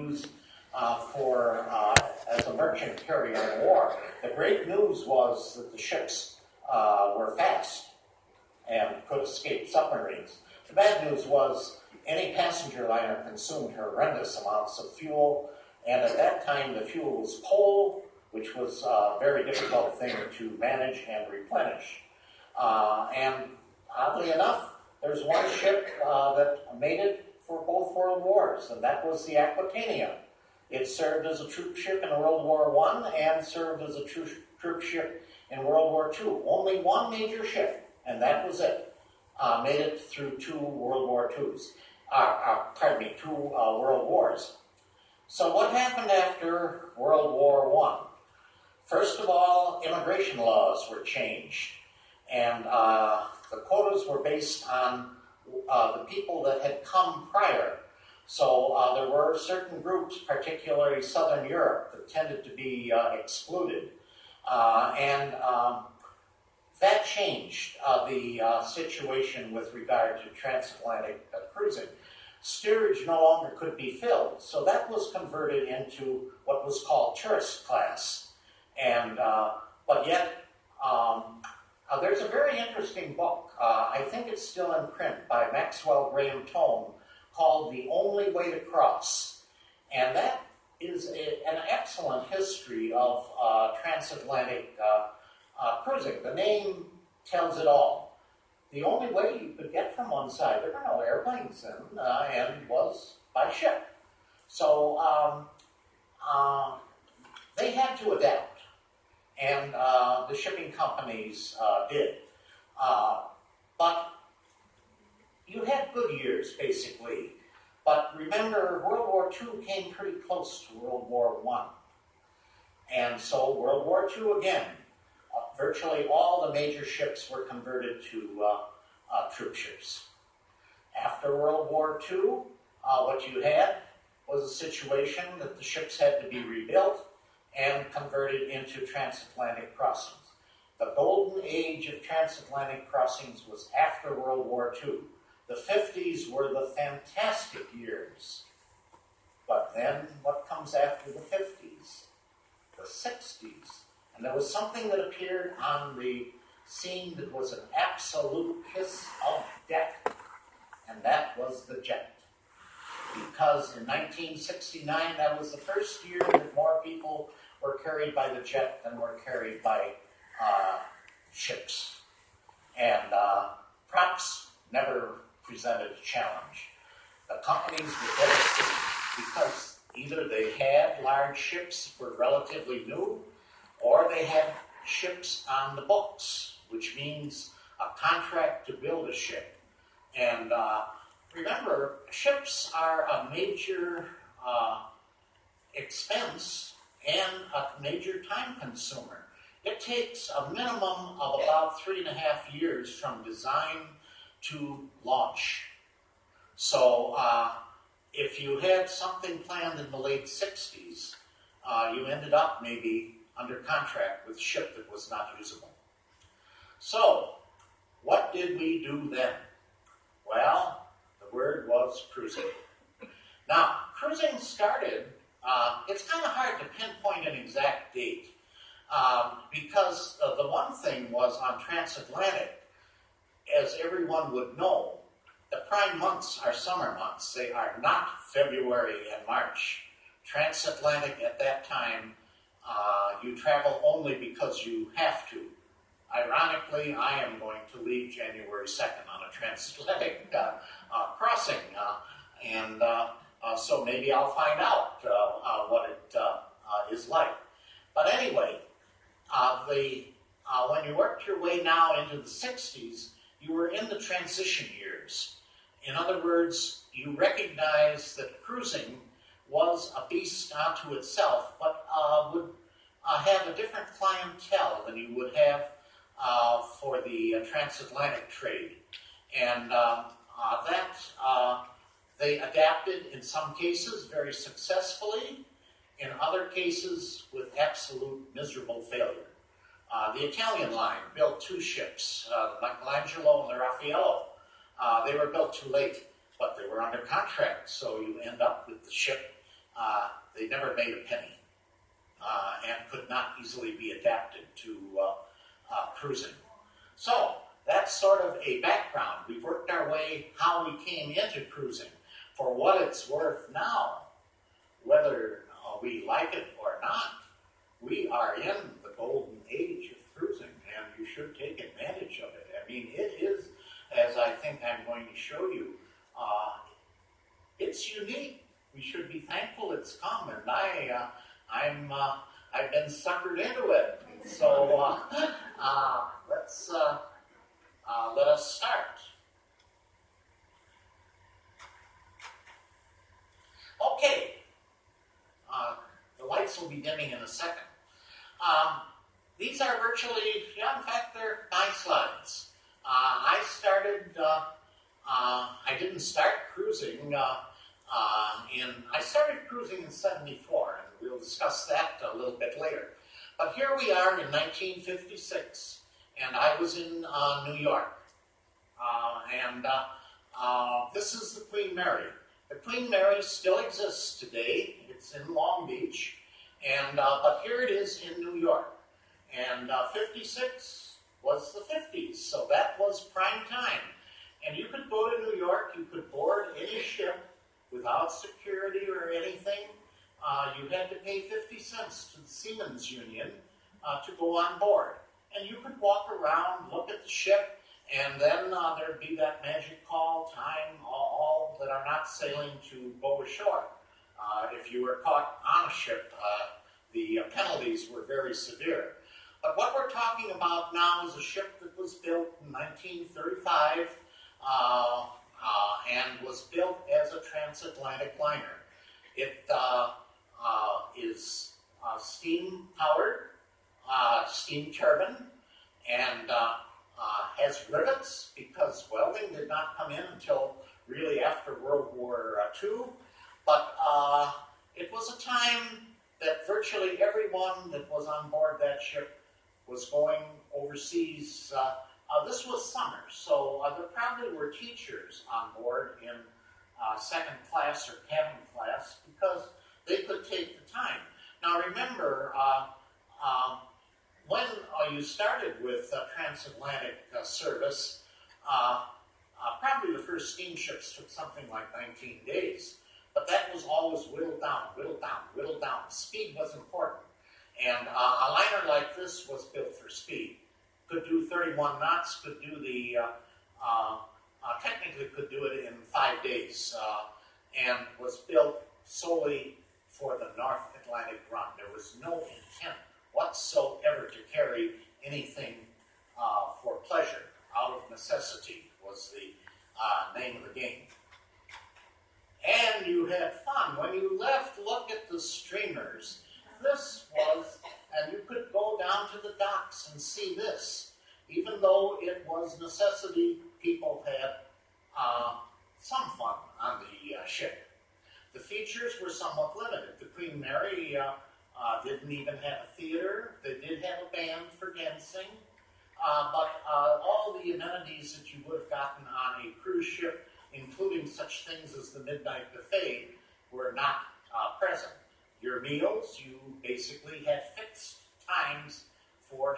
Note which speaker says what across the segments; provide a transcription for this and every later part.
Speaker 1: used as a merchant carrier in war. The great news was that the ships were fast and could escape submarines. The bad news was any passenger liner consumed horrendous amounts of fuel, and at that time the fuel was coal, which was a very difficult thing to manage and replenish. And oddly enough, there's one ship that made it for both world wars, and that was the Aquitania. It served as a troop ship in World War I and served as a troop ship in World War II. Only one major ship, and that was it, made it through two World Wars. So what happened after World War I? First of all, immigration laws were changed, and the quotas were based on the people that had come prior. So there were certain groups, particularly Southern Europe, that tended to be excluded. And that changed the situation with regard to transatlantic cruising. Steerage no longer could be filled, so that was converted into what was called tourist class. And but yet, there's a very interesting book, I think it's still in print, by Maxwell Graham Tone, called The Only Way to Cross. And that is an excellent history of transatlantic cruising. The name tells it all. The only way you could get from one side, there were no airplanes then, and was by ship. So they had to adapt, and the shipping companies did. But you had good years, basically. But remember, World War II came pretty close to World War I. And so World War II again, virtually all the major ships were converted to troop ships. After World War II, what you had was a situation that the ships had to be rebuilt and converted into transatlantic crossings. The golden age of transatlantic crossings was after World War II. The 50s were the fantastic years. But then what comes after the 50s? The 60s. And there was something that appeared on the scene that was an absolute kiss of death. And that was the jet. Because in 1969, that was the first year that more people were carried by the jet than were carried by ships. And props never presented a challenge. The companies were devastated because either they had large ships that were relatively new, or they had ships on the books, which means a contract to build a ship. And remember, ships are a major expense and a major time consumer. It takes a minimum of about 3.5 years from design to launch. So if you had something planned in the late 60s, you ended up maybe under contract with a ship that was not usable. So what did we do then? Well, the word was cruising. Now, cruising started, it's kind of hard to pinpoint an exact date, because the one thing was on transatlantic, as everyone would know, the prime months are summer months. They are not February and March. Transatlantic at that time, you travel only because you have to. Ironically, I am going to leave January 2nd on a transatlantic crossing, and so maybe I'll find out what it is like. But anyway, when you worked your way now into the 60s, you were in the transition years. In other words, you recognized that cruising was a beast unto itself, but would have a different clientele than you would have for the transatlantic trade. And they adapted in some cases very successfully, in other cases with absolute miserable failure. The Italian line built 2 ships, the Michelangelo and the Raffaello. They were built too late, but they were under contract, so you end up with the ship they never made a penny and could not easily be adapted to cruising. So that's sort of a background. We've worked our way how we came into cruising. For what it's worth now, whether we like it or not, we are in the golden age of cruising, and you should take advantage of it. I mean, it is, as I think I'm going to show you, it's unique. We should be thankful it's come, and I've been suckered into it. So let us start. Okay, the lights will be dimming in a second. These are virtually, in fact, they're my slides. I didn't start cruising I started cruising in '74, and we'll discuss that a little bit later. But here we are in 1956, and I was in New York. This is the Queen Mary. The Queen Mary still exists today. It's in Long Beach, but here it is in New York. And 56 was the 50s, so that was prime time. And you could go to New York, you could board any ship without security or anything. You had to pay 50 cents to the Seamen's Union to go on board. And you could walk around, look at the ship, and then there'd be that magic call, time, all that are not sailing to go ashore. If you were caught on a ship, the penalties were very severe. But what we're talking about now is a ship that was built in 1935 and was built as a transatlantic liner. It is steam-powered, steam turbine, and has rivets because welding did not come in until really after World War II. But it was a time that virtually everyone that was on board that ship was going overseas. This was summer, so there probably were teachers on board in second class or cabin class because they could take the time. Now remember, when you started with transatlantic service, probably the first steamships took something like 19 days, but that was always whittled down, whittled down, whittled down. Speed was important. And a liner like this was built for speed. Could do 31 knots, could do the, technically could do it in 5 days, and was built solely for the North Atlantic run. There was no intent whatsoever to carry anything for pleasure. Out of necessity was the name of the game. And you had fun. When you left, look at the streamers. This was, and you could go down to the docks and see this. Even though it was necessity, people had some fun on the ship. The features were somewhat limited. The Queen Mary didn't even have a theater. They did have a band for dancing. But all the amenities that you would have gotten on a cruise ship, including such things as the midnight buffet, were not present. Your meals, you basically had fixed times for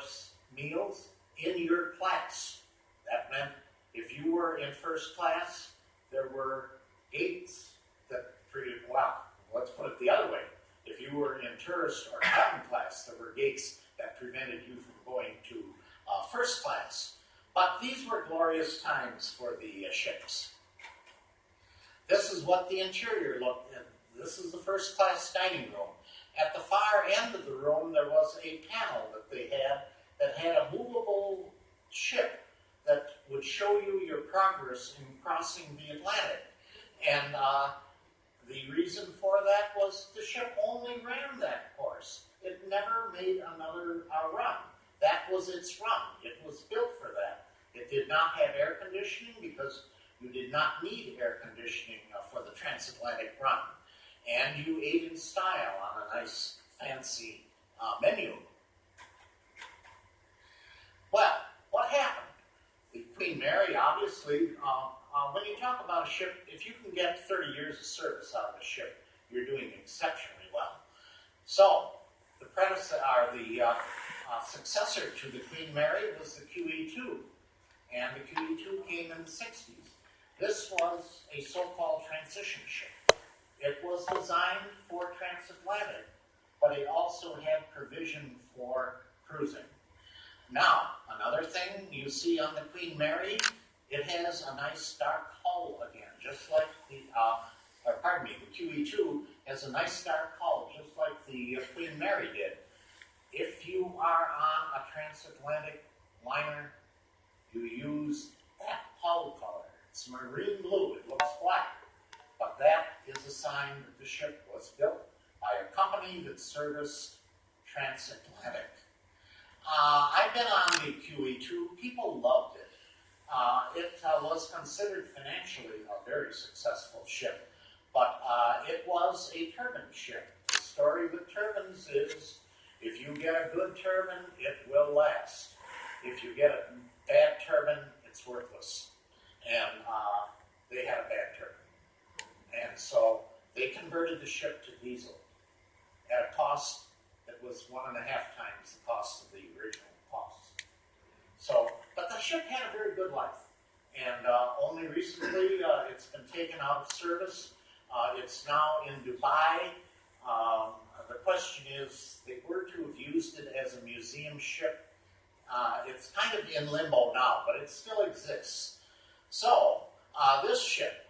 Speaker 1: meals in your class. That meant if you were in first class, there were gates that well, let's put it the other way. If you were in tourist or cabin class, there were gates that prevented you from going to first class. But these were glorious times for the ships. This is what the interior looked like. This is the first class dining room. At the far end of the room, there was a panel that they had that had a movable ship that would show you your progress in crossing the Atlantic. And the reason for that was the ship only ran that course. It never made another run. That was its run. It was built for that. It did not have air conditioning because you did not need air conditioning for the transatlantic run. And you ate in style on a nice, fancy menu. Well, what happened? The Queen Mary, obviously, when you talk about a ship, if you can get 30 years of service out of a ship, you're doing exceptionally well. So, the successor to the Queen Mary was the QE2, and the QE2 came in the 60s. This was a so-called transition ship. It was designed for transatlantic, but it also had provision for cruising. Now, another thing you see on the Queen Mary, it has a nice dark hull again, just like the QE2 has a nice dark hull, just like the Queen Mary did. If you are on a transatlantic liner, you use that hull color. It's marine blue, it looks black, but that is a sign that the ship was built by a company that serviced transatlantic. I've been on the QE2. People loved it. It was considered financially a very successful ship, but it was a turbine ship. The story with turbines is, if you get a good turbine, it will last. If you get a bad turbine, it's worthless. And they had a bad turbine. And so they converted the ship to diesel at a cost that was 1.5 times the cost of the original cost. So, but the ship had a very good life. And only recently it's been taken out of service. It's now in Dubai. The question is, they were to have used it as a museum ship. It's kind of in limbo now, but it still exists. So, this ship,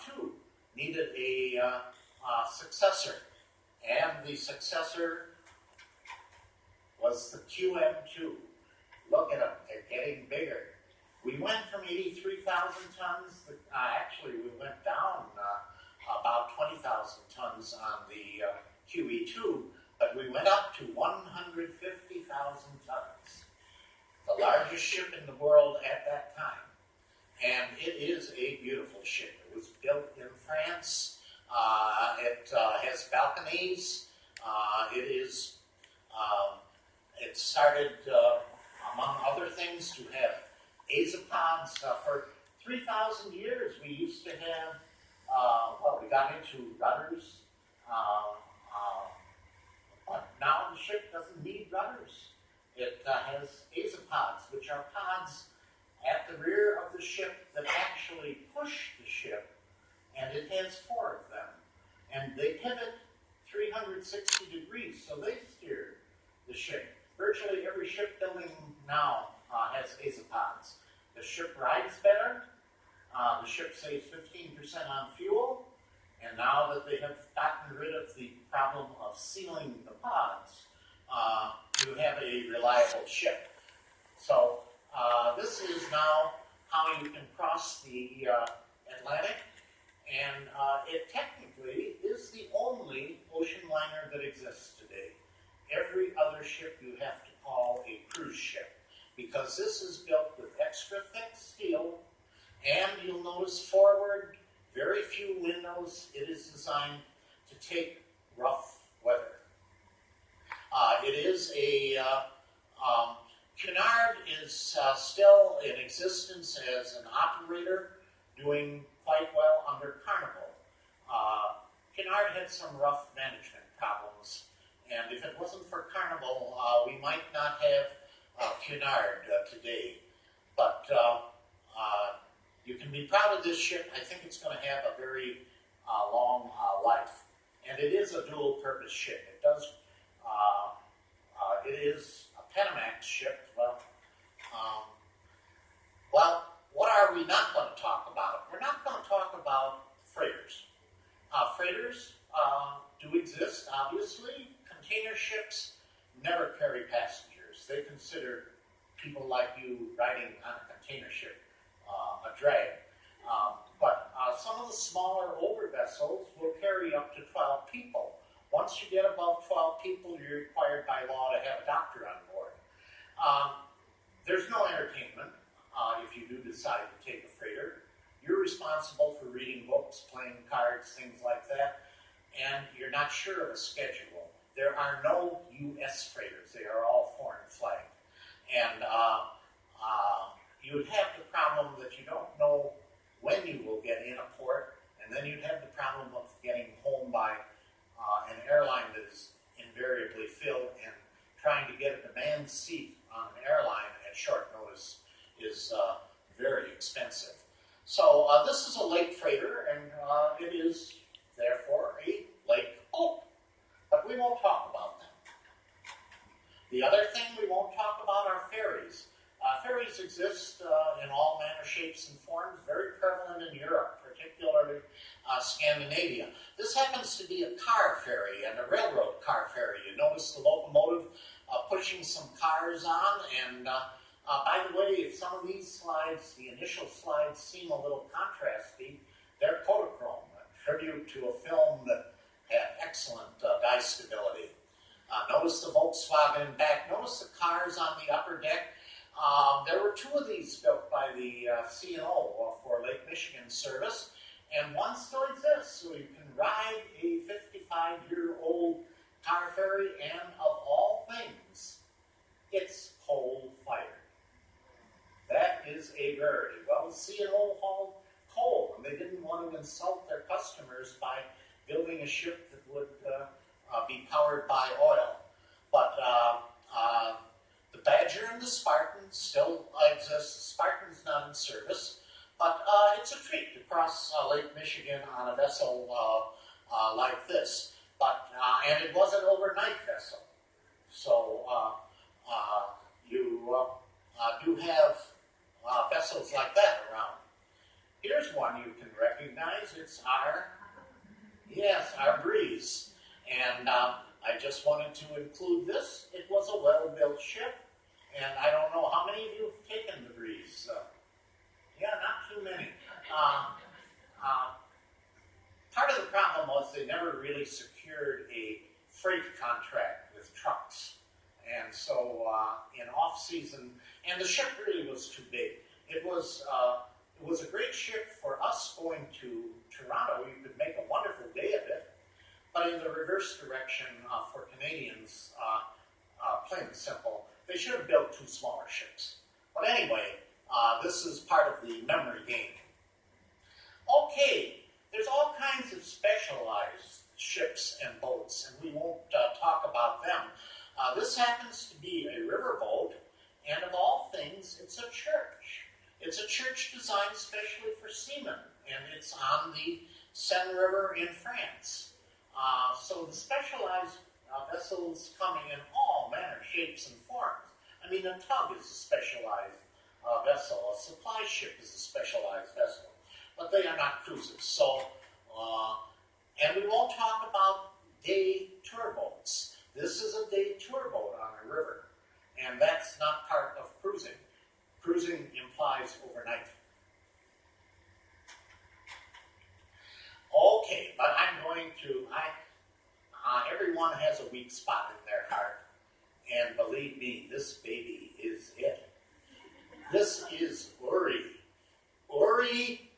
Speaker 1: too, needed a successor. And the successor was the QM2. Look at them, they're getting bigger. We went from 83,000 tons, actually we went down about 20,000 tons on the QE2, but we went up to 150,000 tons. The largest ship in the world at that time. And it is a beautiful ship. It was built in France. It has balconies. It started, among other things, to have azapods. For 3,000 years, we used to have, we got into rudders. But now the ship doesn't need rudders. It has azapods, which are pods at the rear of the ship that actually push the ship, and it has 4 of them. And they pivot 360 degrees, so they steer the ship. Virtually every shipbuilding now has azapods. The ship rides better, the ship saves 15% on fuel, and now that they have gotten rid of the problem of sealing the pods, you have a reliable ship. So this is now how you can cross the Atlantic, and it technically is the only ocean liner that exists today. Every other ship you have to call a cruise ship, because this is built with extra thick steel, and you'll notice forward, very few windows. It is designed to take rough weather. It is a Cunard is still in existence as an operator, doing quite well under Carnival. Cunard had some rough management problems, and if it wasn't for Carnival, we might not have Cunard today. But you can be proud of this ship. I think it's going to have a very long life, and it is a dual-purpose ship. It is a Panamax ship. Well, what are we not going to talk about? We're not going to talk about freighters. Freighters do exist, obviously. Container ships never carry passengers. They consider people like you riding on a container ship a drag. But some of the smaller, older vessels will carry up to 12 people. Once you get above 12 people, you're required by law to have a doctor on board. There's no entertainment if you do decide to take a freighter. You're responsible for reading books, playing cards, things like that, and you're not sure of a schedule. There are no U.S. freighters. They are all foreign flagged. And you would have the problem that you don't know when you will get in a port, and then you'd have the problem of getting home by an airline that is invariably filled, and trying to get a demand seat on an airline at short notice is very expensive. So this is a lake freighter, and it is therefore a lake boat. But we won't talk about them. The other thing we won't talk about are ferries. Ferries exist in all manner, shapes, and forms, very prevalent in Europe, particularly Scandinavia. This happens to be a car ferry and a railroad car ferry. You notice the locomotive pushing some cars on, and by the way, if some of these slides, the initial slides, seem a little contrasty, they're Kodachrome, a tribute to a film that had excellent dye stability. Notice the Volkswagen in back. Notice the cars on the upper deck. There were two of these built by the C&O for Lake Michigan service, and one still exists, so you can ride a 55-year-old car ferry, and of all things, it's coal-fired. That is a rarity. Well, the C&O hauled coal, and they didn't want to insult their customers by building a ship that would be powered by oil. But the Badger and the Spartan still exist. The Spartan's not in service, but it's a treat to cross Lake Michigan on a vessel like this. But and it was an overnight vessel, so you do have vessels like that around. Here's one you can recognize. It's our Breeze. And I just wanted to include this. It was a well-built ship, and I don't know how many of you have taken the Breeze. Yeah, not too many. Part of the problem was they never really secured a freight contract with trucks. And so in off-season, and the ship really was too big. It was a great ship for us going to Toronto. You could make a wonderful day of it. But in the reverse direction for Canadians, plain and simple, they should have built two smaller ships. But anyway, this is part of the memory game. Okay, there's all kinds of specialized ships and boats, and we won't talk about them. This happens to be a riverboat, and of all things, it's a church. It's a church designed specially for seamen, and it's on the Seine River in France. So the specialized vessels coming in all manner, shapes, and forms. I mean, a tug is a specialized vessel. A supply ship is a specialized vessel. But they are not cruises. So, and we won't talk about day tour boats. This is a day tour boat on a river. And that's not part of cruising. Cruising implies overnight. Okay, but I'm going to, everyone has a weak spot in their heart, and believe me, this baby is it. This is Uri. Uri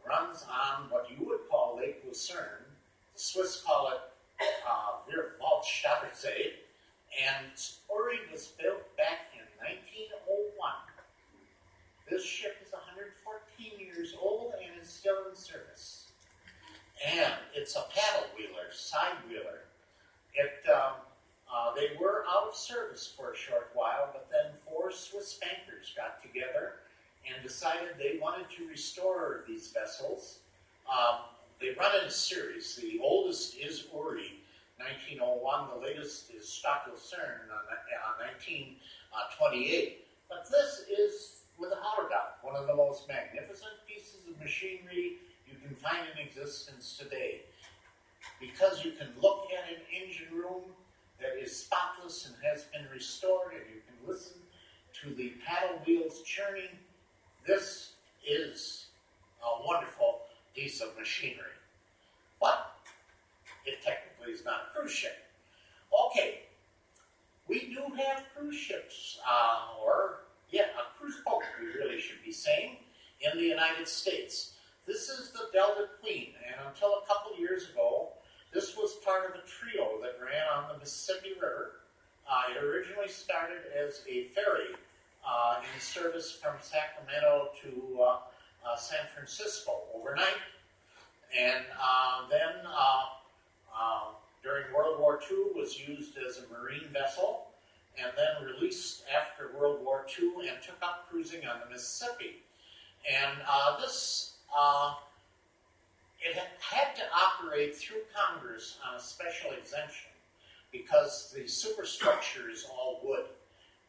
Speaker 1: runs on what you would call Lake Lucerne. The Swiss call it Waldstattersee, and Uri was built back in 1901. This ship is 114 years old and is still in service. And it's a paddle wheeler, side wheeler. They were out of service for a short while, but then 4 Swiss bankers got together and decided they wanted to restore these vessels. They run in a series. The oldest is Uri, 1901. The latest is Stade Lucerne, 1928. But this is, without a doubt, one of the most magnificent pieces of machinery you can find in existence today, because you can look at an engine room that is spotless and has been restored, and you can listen to the paddle wheels churning. This is a wonderful piece of machinery. But it technically is not a cruise ship. Okay, we do have cruise ships, a cruise boat, we really should be saying, in the United States. This is the Delta Queen, and until a couple years ago, this was part of a trio that ran on the Mississippi River. It originally started as a ferry in service from Sacramento to San Francisco overnight, and then during World War II was used as a marine vessel, and then released after World War II and took up cruising on the Mississippi. And it had to operate through Congress on a special exemption because the superstructure is all wood.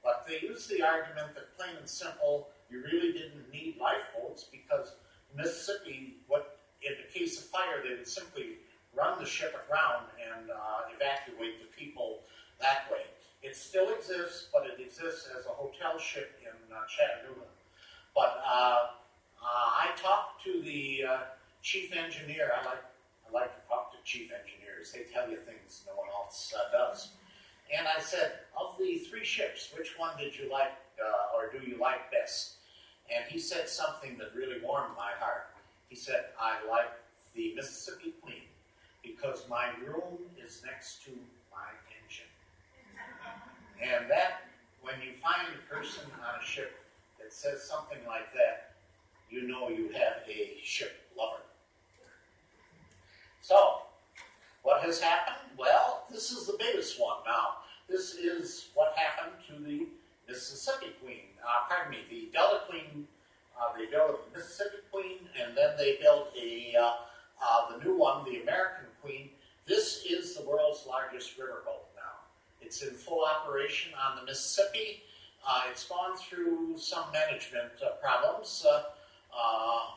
Speaker 1: But they used the argument that plain and simple, you really didn't need lifeboats because Mississippi, in the case of fire, they would simply run the ship aground and evacuate the people that way. It still exists, but it exists as a hotel ship in Chattanooga. But I talked to the chief engineer. I like to talk to chief engineers. They tell you things no one else does. And I said, of the 3 ships, which one did you like or do you like best? And he said something that really warmed my heart. He said, I like the Mississippi Queen because my room is next to my engine. And that, when you find a person on a ship that says something like that, you know you have a ship lover. So, what has happened? Well, this is the biggest one now. This is what happened to the Mississippi Queen. The Delta Queen. They built a Mississippi Queen, and then they built the new one, the American Queen. This is the world's largest riverboat now. It's in full operation on the Mississippi. It's gone through some management problems,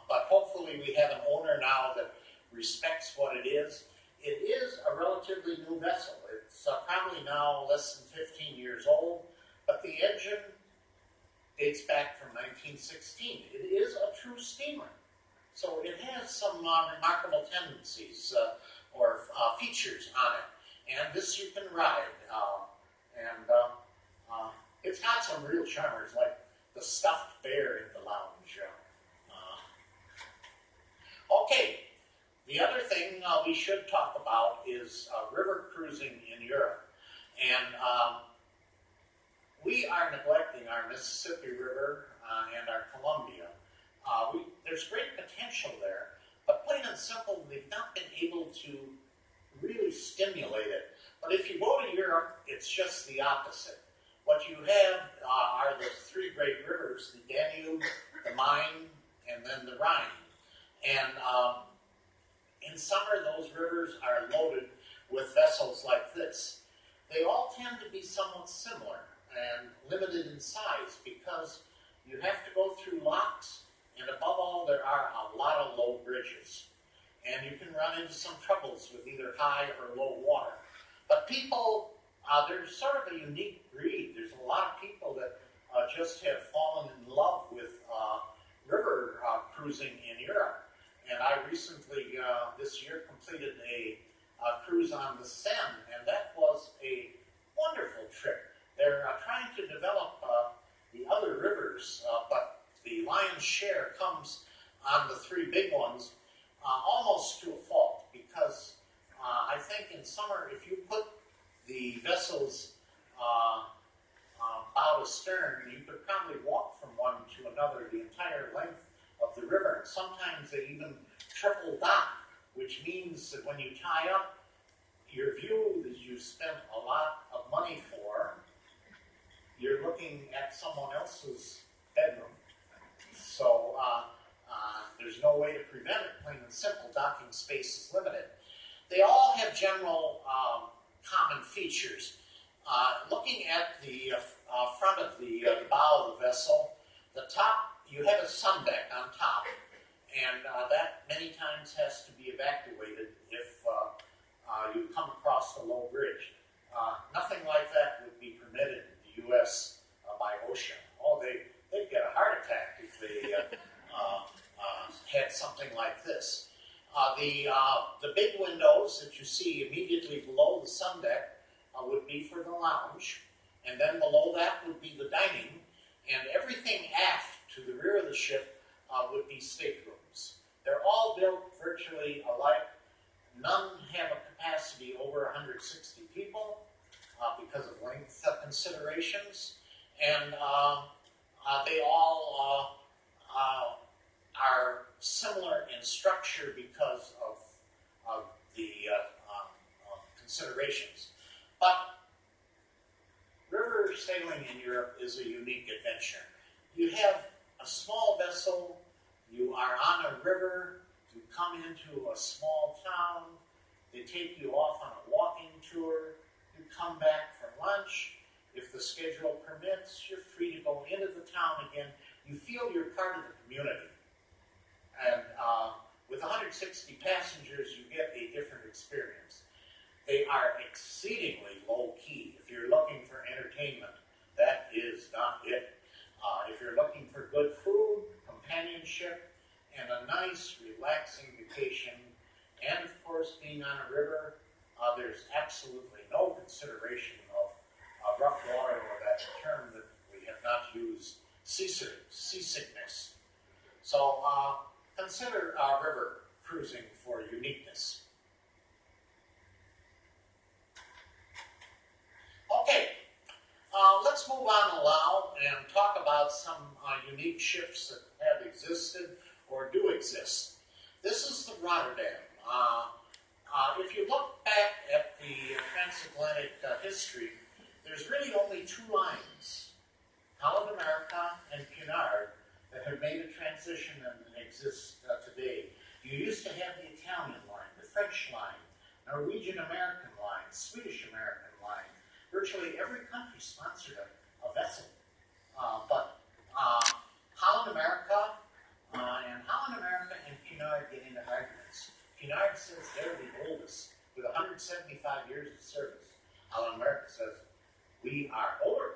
Speaker 1: but hopefully we have an owner now that respects what it is. It is a relatively new vessel. It's probably now less than 15 years old, but the engine dates back from 1916. It is a true steamer, so it has some remarkable tendencies or features on it, and this you can ride. It's got some real charmers, like the stuffed bear in the lounge. Okay, the other thing we should talk about is river cruising in Europe. And we are neglecting our Mississippi River and our Columbia. There's great potential there, but plain and simple, we've not been able to really stimulate it. But if you go to Europe, it's just the opposite. What you have are the 3 great rivers, the Danube, the Main, and then the Rhine. And in summer, those rivers are loaded with vessels like this. They all tend to be somewhat similar and limited in size because you have to go through locks, and above all, there are a lot of low bridges. And you can run into some troubles with either high or low water. But people, there's sort of a unique breed. There's a lot of people that just have fallen in love with river cruising in Europe. And I recently, this year, completed a cruise on the Seine, and that was a wonderful trip. They're trying to develop the other rivers, but the lion's share comes on the 3 big ones, almost to a fault, because I think in summer, if you put the vessels bow to stern, you could probably walk from one to another the entire length of the river. And sometimes they even triple dock, which means that when you tie up, your view that you spent a lot of money for, you're looking at someone else's bedroom. So there's no way to prevent it. Plain and simple, docking space is limited. They all have general common features. Looking at the front of the bow of the vessel, the top, you have a sun deck on top, and that many times has to be evacuated if you come across the low bridge. Nothing like that would be permitted in the U.S. By ocean. Oh, they'd get a heart attack if they had something like this. The big windows that you see immediately below the sun deck would be for the lounge, and then below that would be the dining, and everything aft to the rear of the ship would be staterooms. They're all built virtually alike. None have a capacity over 160 people because of length considerations, and they all are similar in structure because of the considerations. But river sailing in Europe is a unique adventure. You have a small vessel, you are on a river, you come into a small town, they take you off on a walking tour, you come back for lunch. If the schedule permits, you're free to go into the town again. You feel you're part of the community. And with 160 passengers, you get a different experience. They are exceedingly low-key. If you're looking for entertainment, that is not it. If you're looking for good food, companionship, and a nice, relaxing vacation, and of course, being on a river, there's absolutely no consideration of rough water, or that term that we have not used, seasickness. So consider river cruising for uniqueness. Okay, let's move on along and talk about some unique ships that have existed or do exist. This is the Rotterdam. If you look back at the transatlantic history, there's really only two lines, Holland America and Cunard, that have made a transition and exist today. You used to have the Italian line, the French line, Norwegian American line, Swedish American line. Virtually every country sponsored a vessel. But Holland America and Cunard get into arguments. Cunard says they're the oldest, with 175 years of service. Holland America says, we are older.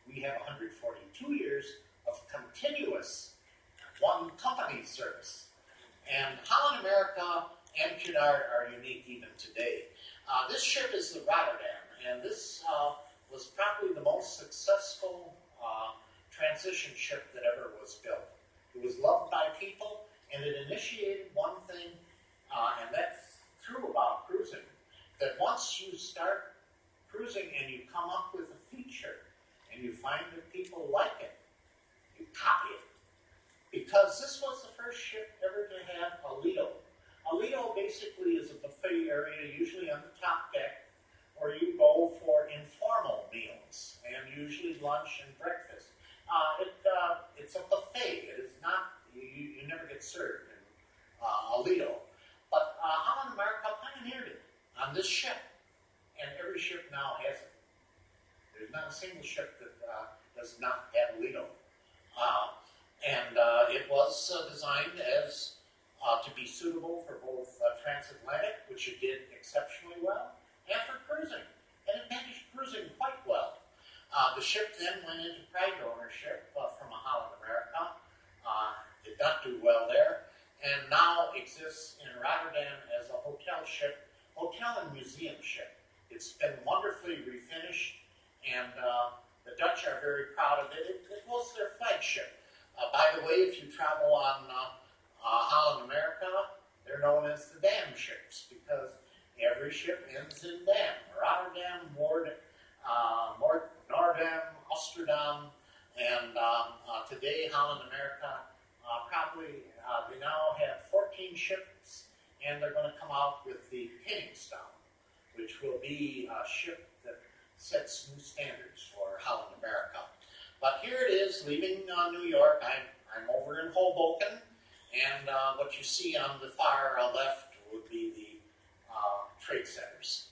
Speaker 1: We have 142 years of continuous one company service. And Holland America and Cunard are unique even today. This ship is the Rotterdam, and this was probably the most successful transition ship that ever was built. It was loved by people, and it initiated one thing, and that's true about cruising, that once you start cruising and you come up with a feature, and you find that people like it, you copy it. Because this was the first ship ever to have a Lido. A Lido basically is a buffet area, usually on the top deck, where you go for informal meals, and usually lunch and breakfast. It's a buffet. It is not, you never get served in a Lido. But Holland America pioneered it on this ship, and every ship now has it. There's not a single ship that does not have a Lido. It was designed as to be suitable for both transatlantic, which it did exceptionally well, and for cruising. And it managed cruising quite well. The ship then went into private ownership from a Holland America. Did not do well there, and now exists in Rotterdam as a hotel ship, hotel and museum ship. It's been wonderfully refinished, and the Dutch are very proud of it. It was their flagship. By the way, if you travel on Holland America, they're known as the Dam ships, because every ship ends in Dam. Rotterdam, Rotterdam, Amsterdam, and today Holland America they now have 14 ships, and they're going to come out with the Koningstown, which will be a ship that sets new standards for Holland America. But here it is, leaving New York. I'm over in Hoboken, and what you see on the far left would be the trade centers.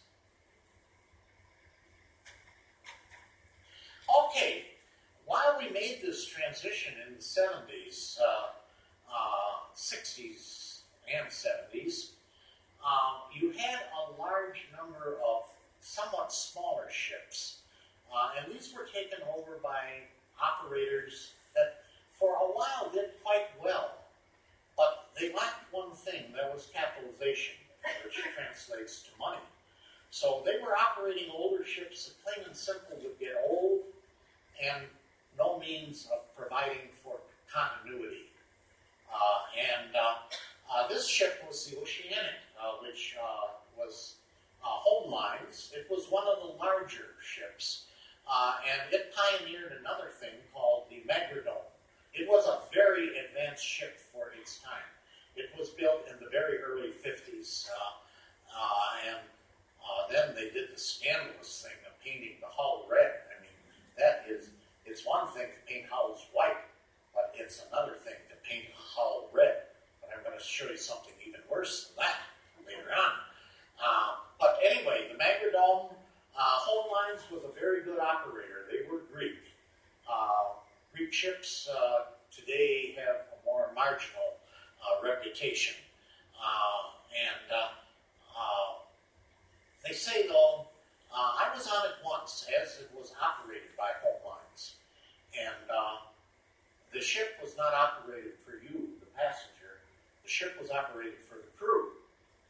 Speaker 1: Okay, while we made this transition in the 70s, 60s and 70s, you had a large number of somewhat smaller ships, and these were taken over by operators that for a while did quite well, but they lacked one thing, that was capitalization, which translates to money. So they were operating older ships that plain and simple would get old, and no means of providing for continuity. This ship was the Oceanic, which was home lines. It was one of the larger ships, and it pioneered another thing called the Magredome. It was a very advanced ship for its time. It was built in the very early 50s, and Then they did the scandalous thing of painting the hull red. I mean, it's one thing to paint hulls white, but it's another thing to paint a hull red. But I'm going to show you something even worse than that later on. But anyway, the Magradome Home Lines was a very good operator. They were Greek. Greek ships today have a more marginal reputation. They say, though, I was on it once as it was operated by Home Lines. And the ship was not operated for you, the passenger. The ship was operated for the crew.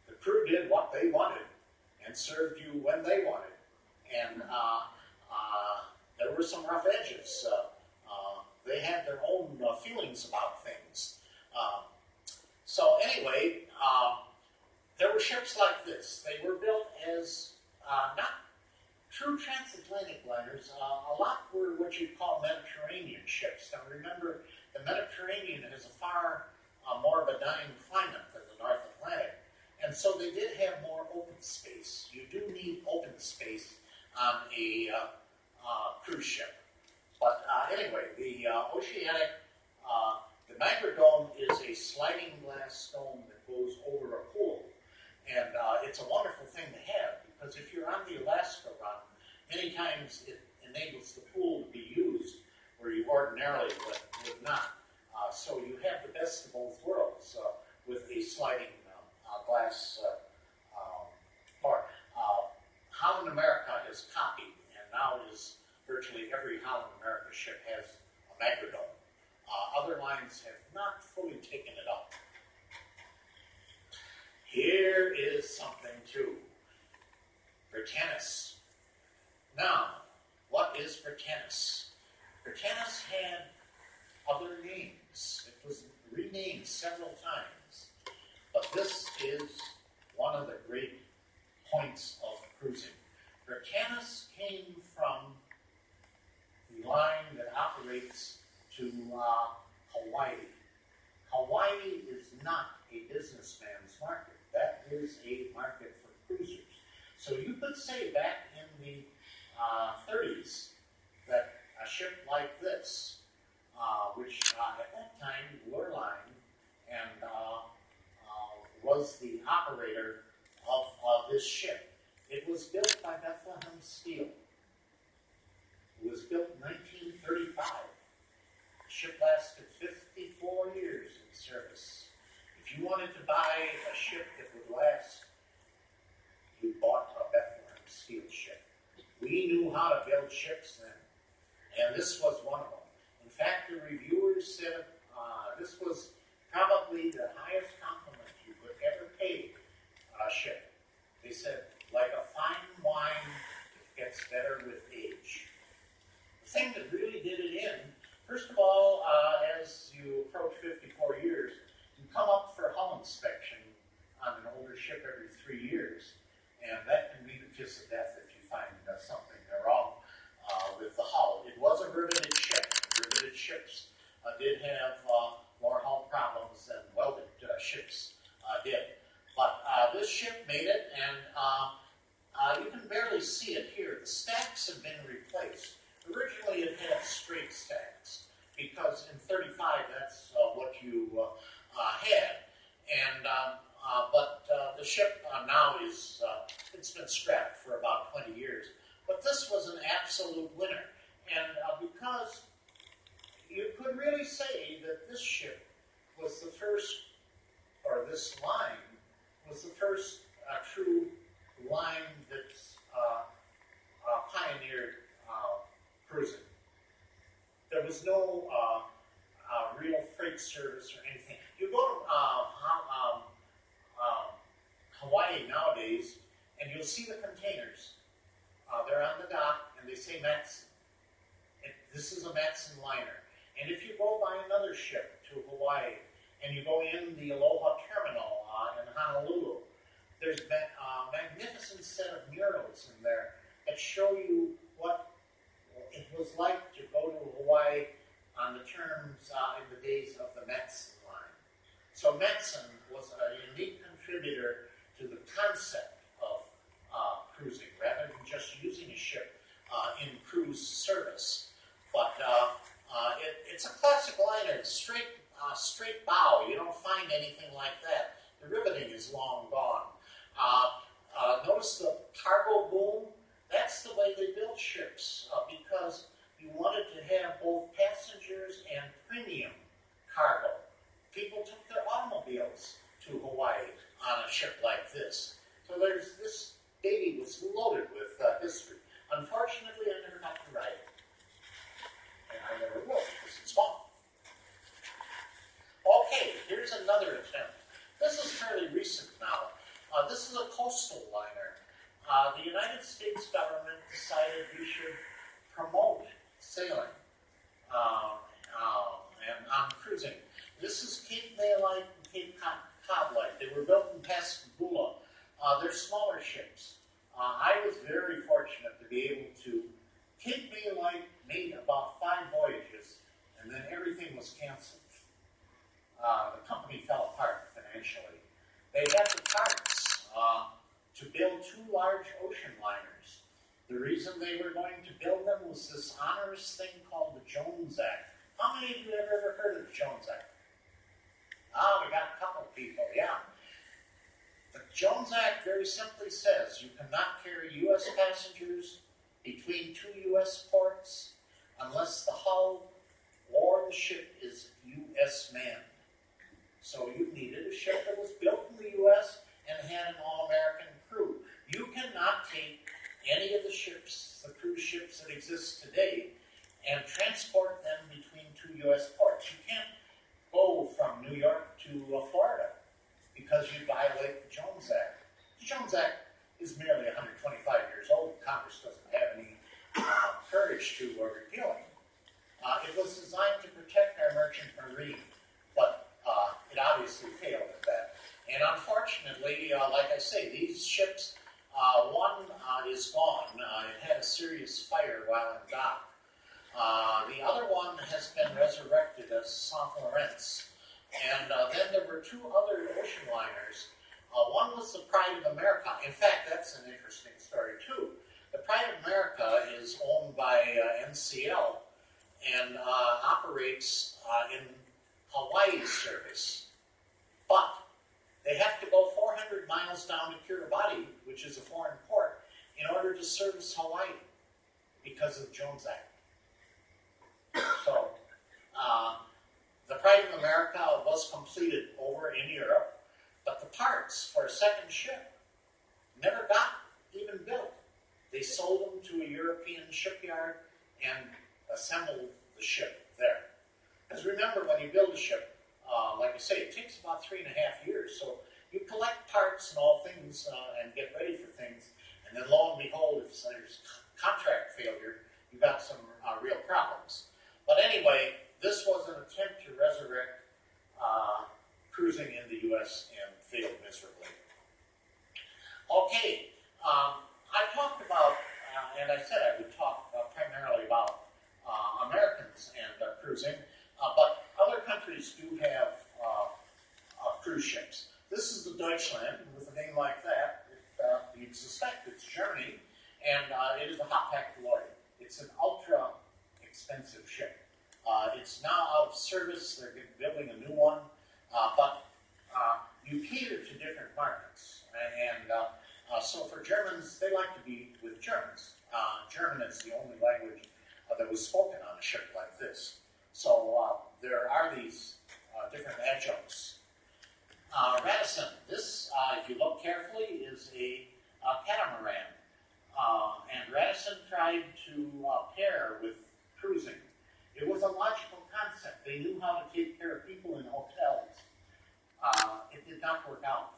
Speaker 1: The crew did what they wanted and served you when they wanted. And there were some rough edges. They had their own feelings about things. So anyway, there were ships like this. They were built as not true transatlantic liners. A lot were what you'd call Mediterranean ships. Now remember, the Mediterranean is a far more benign climate than the North Atlantic. And so they did have more open space. You do need open space on a cruise ship. But anyway, the Oceanic, the Magradome is a sliding glass dome that goes over a pool. And it's a wonderful thing to have, because if you're on the Alaska run, many times it enables the pool to be used where you ordinarily would not. So you have the best of both worlds with a sliding glass bar. Holland America has copied, and now virtually every Holland America ship has a Magradome. Other lines have not fully taken it up. Here is something too. Britannis. Now, what is Britannis? Britannis had other names. It was renamed several times. But this is one of the great points of cruising. Britannis came from the line that operates to Hawaii. Hawaii is not a businessman's market. That is a market for cruisers. So you could say back in the 30s that a ship like this, which at that time were line and was the operator of this ship. It was built by Bethlehem Steel. It was built in 1935. The ship lasted 54 years in service. If you wanted to buy a ship that would last, you bought a Bethlehem Steel ship. We knew how to build ships then, and this was one of them. In fact, the reviewers said this was probably the highest compliment you could ever pay a ship. They said, like a fine wine, it gets better with age. The thing that really did it in, first of all, as you approach 54 years, you come up for hull inspection on an older ship every 3 years, and that can be the kiss of death if you find something wrong with the hull. It was a riveted ship. Riveted ships did have more hull problems than welded ships did. But this ship made it, and you can barely see it here. The stacks have been replaced. Originally it had straight stacks, because in 35 that's what you had. And but the ship now is, it's been scrapped for about 20 years. But this was an absolute winner. And because you could really say that this ship was the first, or this line was the first true line that's pioneered cruising. There was no real freight service or anything. You go to Hawaii nowadays, and you'll see the containers. They're on the dock, and they say Matson. This is a Matson liner. And if you go by another ship to Hawaii, and you go in the Aloha Terminal in Honolulu, there's a magnificent set of murals in there that show you what it was like to go to Hawaii on the terms in the days of the Matson line. So Matson was a unique contributor to the concept of a straight bow. You don't find anything like that. The riveting is long gone. Notice the cargo boom? That's the way they built ships because you wanted to have both passengers and premium cargo. People took their automobiles to Hawaii on a ship like this. So this baby was loaded with history. Unfortunately, I never got to ride it. And I never will because it's gone. Okay, here's another attempt. This is fairly recent now. This is a coastal liner. The United States government decided we should promote sailing and on cruising. This is Cape May-lite and Cape Cod-lite. They were built in Pascagoula. They're smaller ships. I was very fortunate to be able to. Cape May-lite made about 5 voyages, and then everything was canceled. The company fell apart financially. They had the parts to build 2 large ocean liners. The reason they were going to build them was this onerous thing called the Jones Act. How many of you have ever heard of the Jones Act? We got a couple of people, yeah. The Jones Act very simply says you cannot carry U.S. passengers between 2 U.S. ports unless the hull or the ship is U.S. manned. So you needed a ship that was built in the U.S. and had an all-American crew. You cannot take any of the ships, the cruise ships that exist today, and transport them between 2 U.S. ports. You can't go from New York to Florida because you violate the Jones Act. The Jones Act is merely 125 years old. Congress doesn't have any courage to repeal it. It was designed to protect our merchant marine, but it obviously failed at that. And unfortunately, like I say, these ships, one is gone. It had a serious fire while in dock. The other one has been resurrected as St. Lawrence. And then there were 2 other ocean liners. One was the Pride of America. In fact, that's an interesting story, too. The Pride of America is owned by NCL and operates in Hawaii service. But they have to go 400 miles down to Kiribati, which is a foreign port, in order to service Hawaii because of the Jones Act. So, the Pride of America was completed over in Europe, but the parts for a second ship never got even built. They sold them to a European shipyard and assembled the ship there. Because remember, when you build a ship, like I say, it takes about 3.5 years. So you collect parts and all things and get ready for things, and then lo and behold, if there's contract failure, you got some real problems. But anyway, this was an attempt to resurrect cruising in the U.S. and failed miserably. Okay, I talked about, and I said I would talk primarily about Americans and cruising, but other countries do have cruise ships. This is the Deutschland, with a name like that, you'd suspect it's Germany, and it is a Hapag-Lloyd. It's an ultra-expensive ship. It's now out of service. They're building a new one, but you cater to different markets. And so for Germans, they like to be with Germans. German is the only language that was spoken on a ship like this. So there are these different adjuncts. Radisson, this, if you look carefully, is a catamaran. And Radisson tried to pair with cruising. It was a logical concept. They knew how to take care of people in hotels. It did not work out.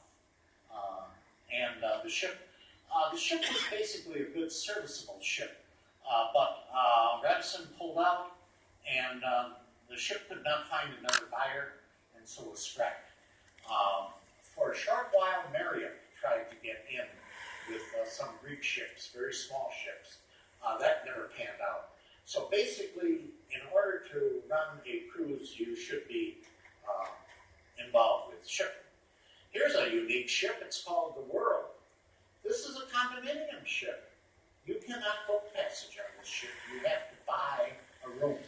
Speaker 1: The ship was basically a good serviceable ship. But Radisson pulled out, and the ship could not find another buyer, and so was scrapped. For a short while, Marriott tried to get in with some Greek ships, very small ships. That never panned out. So basically, in order to run a cruise, you should be involved with shipping. Here's a unique ship. It's called the World. This is a condominium ship. You cannot book passage on this ship. You have to buy a room.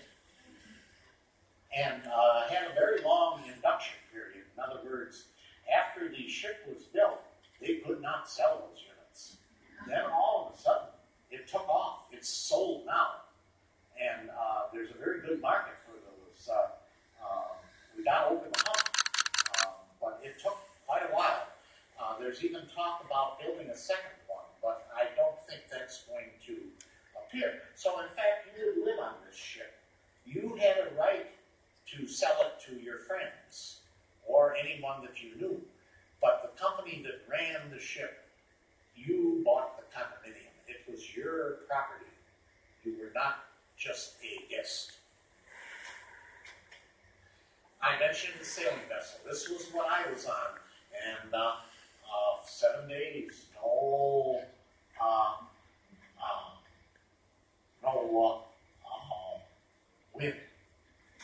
Speaker 1: and had a very long induction period. In other words, after the ship was built, they could not sell those units. Then all of a sudden, it took off. It's sold now. And there's a very good market for those. We got over the hump, but it took quite a while. There's even talk about building a second one, but I don't think that's going to appear. So in fact, you didn't live on this ship. You had a right to sell it to your friends or anyone that you knew. But the company that ran the ship, you bought the condominium. It was your property. You were not just a guest. I mentioned the sailing vessel. This was what I was on. And 7 days, no wind.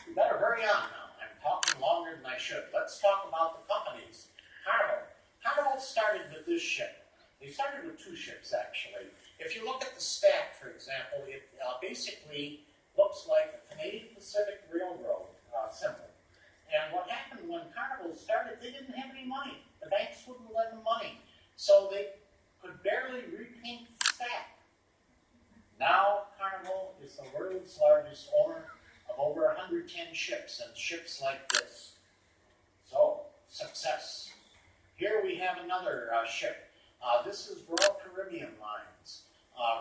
Speaker 1: We better hurry on now. I'm talking longer than I should. Let's talk about the companies. Carnival. Carnival started with this ship. They started with two ships, actually. If you look at the stack, for example, it basically looks like the Canadian Pacific Railroad symbol. And what happened when Carnival started, they didn't have any money. The banks wouldn't lend them money. So they could barely repaint the stack. Now, Carnival is the world's largest owner of over 110 ships, and ships like this. So, success. Here we have another ship. This is Royal Caribbean Lines.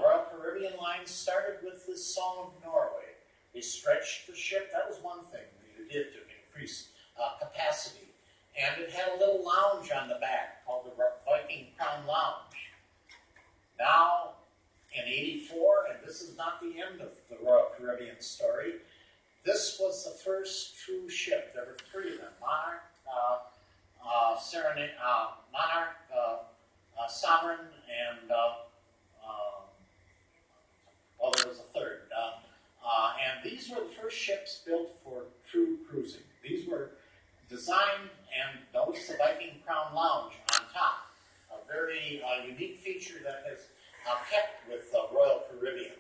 Speaker 1: Royal Caribbean Lines started with this Song of Norway. They stretched the ship. That was one thing that you did to increase capacity. And it had a little lounge on the back called the Viking Crown Lounge. Now, in '84, and this is not the end of the Royal Caribbean story, this was the first true ship. There were three of them: Monarch, Sovereign, and there was a third. And these were the first ships built for true cruising. These were designed, and notice the Viking Crown Lounge on top. A very unique feature that has kept with Royal Caribbean.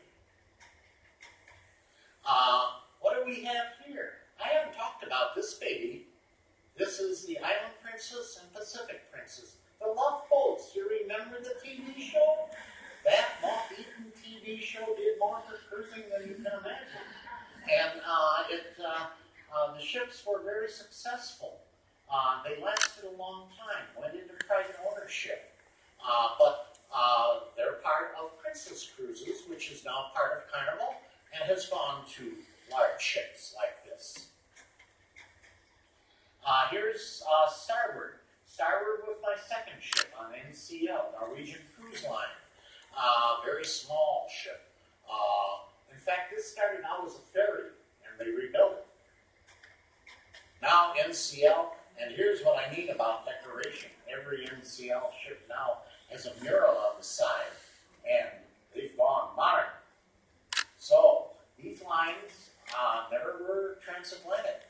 Speaker 1: What do we have here? I haven't talked about this baby. This is the Island Princess and Pacific Princess. The Love Boats. You remember the TV show? That moth-eaten TV show did more for cruising than you can imagine. And the ships were very successful. They lasted a long time, went into private ownership. But they're part of Princess Cruises, which is now part of Carnival, and has gone to large ships like this. Here's Starboard. Starboard with my second ship on NCL, Norwegian Cruise Line. Very small ship. In fact, this started out as a ferry, and they rebuilt it. Now NCL, and here's what I mean about decoration. Every NCL ship now has a mural on the side, and they've gone modern. So, these lines never were transatlantic.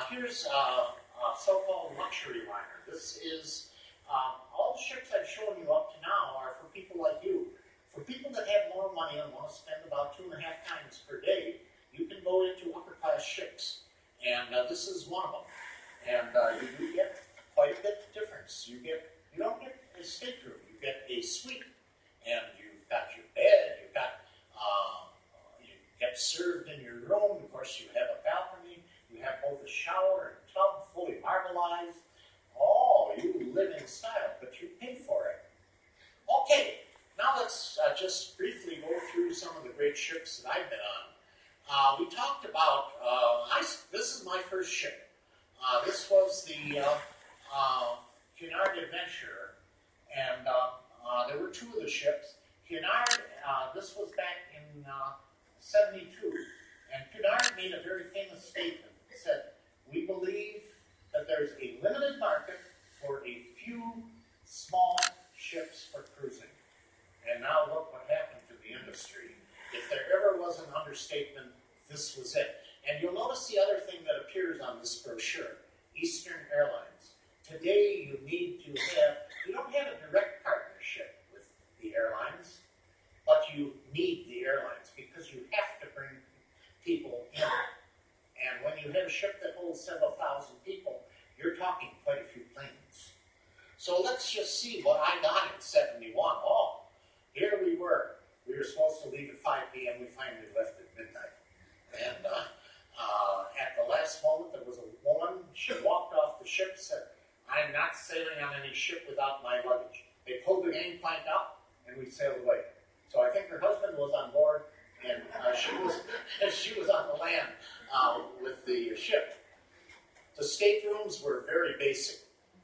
Speaker 1: Here's a so-called luxury liner. This is, all the ships I've shown you up to now are for people like you. For people that have more money and want to spend about 2.5 times per day, you can go into upper-class ships. And this is one of them. And you do get quite a bit of difference. You don't get a stateroom, you get a suite. And you've got your bed, you get served in your room. Of course, you have a balcony, you have both a shower and tub fully marbleized. Oh, you live in style, but you pay for it. Okay, now let's just briefly go through some of the great ships that I've been on. We talked about, this is my first ship. This was the Cunard Adventurer, and there were two of the ships. Cunard, this was back in '72, and Cunard made a very famous statement. It said, "We believe that there's a limited market for a few small ships for cruising." And now look what happened to the industry. If there ever was an understatement, this was it. And you'll notice the other thing that appears on this brochure, Eastern Airlines. Today you don't have a direct partnership with the airlines, but you need the airlines because you have to bring people in. And when you have have a ship that holds several thousand people, you're talking quite a few planes. So let's just see what I got in 71. Oh, here we were. We were supposed to leave at 5 p.m. We finally left at midnight. And at the last moment, there was a woman. She walked off the ship, said, "I'm not sailing on any ship without my luggage." They pulled the gangplank up, and we sailed away. So I think her husband was on board, and she was on the land with the ship. The staterooms were very basic.